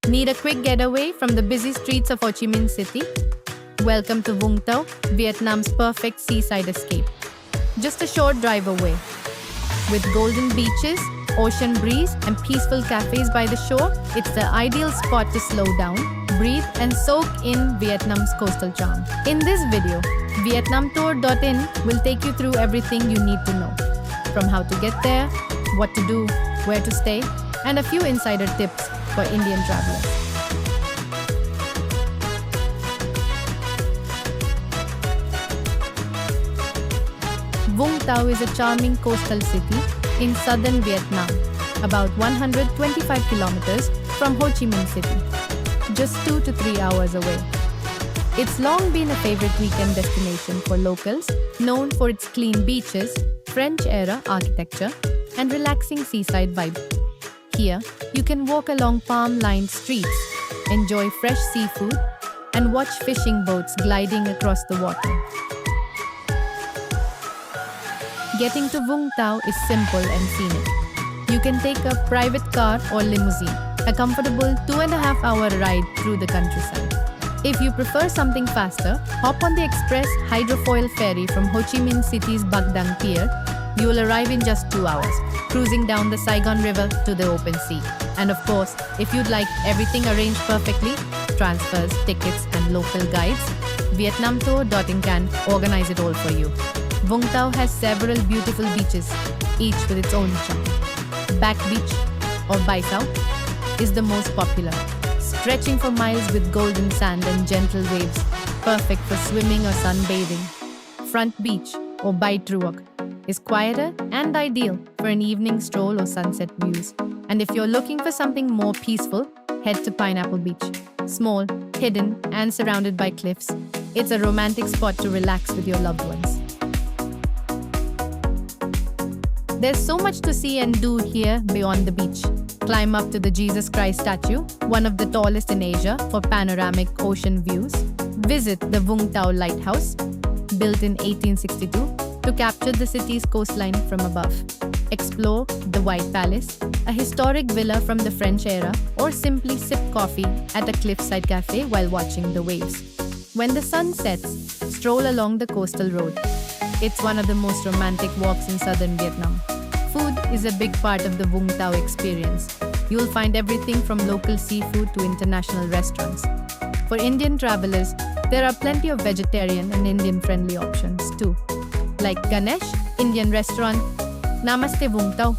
Need a quick getaway from the busy streets of Ho Chi Minh City? Welcome to Vung Tau, Vietnam's perfect seaside escape. Just a short drive away. With golden beaches, ocean breeze, and peaceful cafes by the shore, it's the ideal spot to slow down, breathe, and soak in Vietnam's coastal charm. In this video, VietnamTour.in will take you through everything you need to know. From how to get there, what to do, where to stay, and a few insider tips for Indian travelers. Vung Tau is a charming coastal city in southern Vietnam, about 125 kilometers from Ho Chi Minh City, just 2 to 3 hours away. It's long been a favorite weekend destination for locals, known for its clean beaches, French-era architecture, and relaxing seaside vibe. Here, you can walk along palm-lined streets, enjoy fresh seafood, and watch fishing boats gliding across the water. Getting to Vung Tau is simple and scenic. You can take a private car or limousine, a comfortable 2.5-hour ride through the countryside. If you prefer something faster, hop on the express hydrofoil ferry from Ho Chi Minh City's Bac Dang Pier. You will arrive in just 2 hours, cruising down the Saigon River to the open sea. And of course, if you'd like everything arranged perfectly, transfers, tickets, and local guides, VietnamTour.in can organize it all for you. Vung Tau has several beautiful beaches, each with its own charm. Back Beach, or Bai Sau, is the most popular, stretching for miles with golden sand and gentle waves, perfect for swimming or sunbathing. Front Beach, or Bai Truoc, is quieter and ideal for an evening stroll or sunset views. And if you're looking for something more peaceful, head to Pineapple Beach. Small, hidden, and surrounded by cliffs, it's a romantic spot to relax with your loved ones. There's so much to see and do here beyond the beach. Climb up to the Jesus Christ statue, one of the tallest in Asia, for panoramic ocean views. Visit the Vung Tau Lighthouse, built in 1862, to capture the city's coastline from above. Explore the White Palace, a historic villa from the French era, or simply sip coffee at a cliffside cafe while watching the waves. When the sun sets, stroll along the coastal road. It's one of the most romantic walks in southern Vietnam. Food is a big part of the Vung Tau experience. You'll find everything from local seafood to international restaurants. For Indian travelers, there are plenty of vegetarian and Indian-friendly options too, like Ganesh, Indian restaurant, Namaste Vung Tau,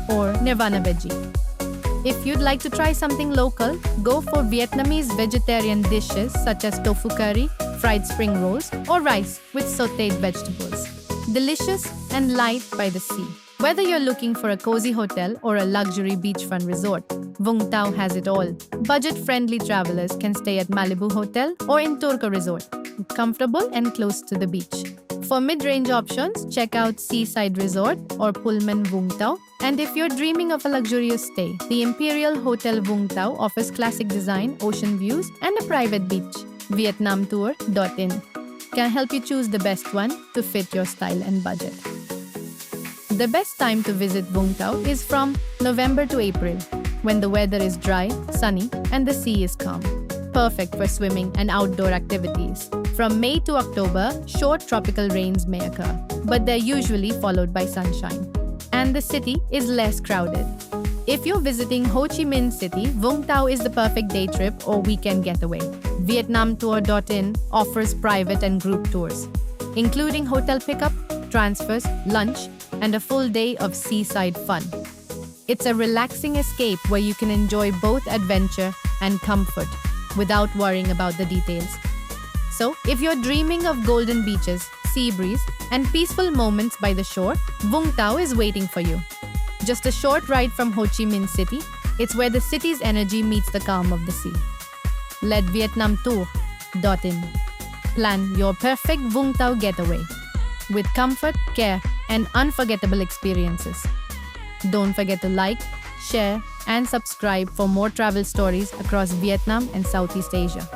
or Nirvana Veggie. If you'd like to try something local, go for Vietnamese vegetarian dishes such as tofu curry, fried spring rolls, or rice with sautéed vegetables. Delicious and light by the sea. Whether you're looking for a cozy hotel or a luxury beachfront resort, Vung Tau has it all. Budget-friendly travelers can stay at Malibu Hotel or in Turco Resort, comfortable and close to the beach. For mid-range options, check out Seaside Resort or Pullman Vung Tau. And if you're dreaming of a luxurious stay, the Imperial Hotel Vung Tau offers classic design, ocean views, and a private beach. VietnamTour.in can help you choose the best one to fit your style and budget. The best time to visit Vung Tau is from November to April, when the weather is dry, sunny, and the sea is calm. Perfect for swimming and outdoor activities. From May to October, short tropical rains may occur, but they're usually followed by sunshine. And the city is less crowded. If you're visiting Ho Chi Minh City, Vung Tau is the perfect day trip or weekend getaway. VietnamTour.in offers private and group tours, including hotel pickup, transfers, lunch, and a full day of seaside fun. It's a relaxing escape where you can enjoy both adventure and comfort without worrying about the details. So, if you're dreaming of golden beaches, sea breeze, and peaceful moments by the shore, Vung Tau is waiting for you. Just a short ride from Ho Chi Minh City, it's where the city's energy meets the calm of the sea. Let VietnamTour.in plan your perfect Vung Tau getaway with comfort, care, and unforgettable experiences. Don't forget to like, share, and subscribe for more travel stories across Vietnam and Southeast Asia.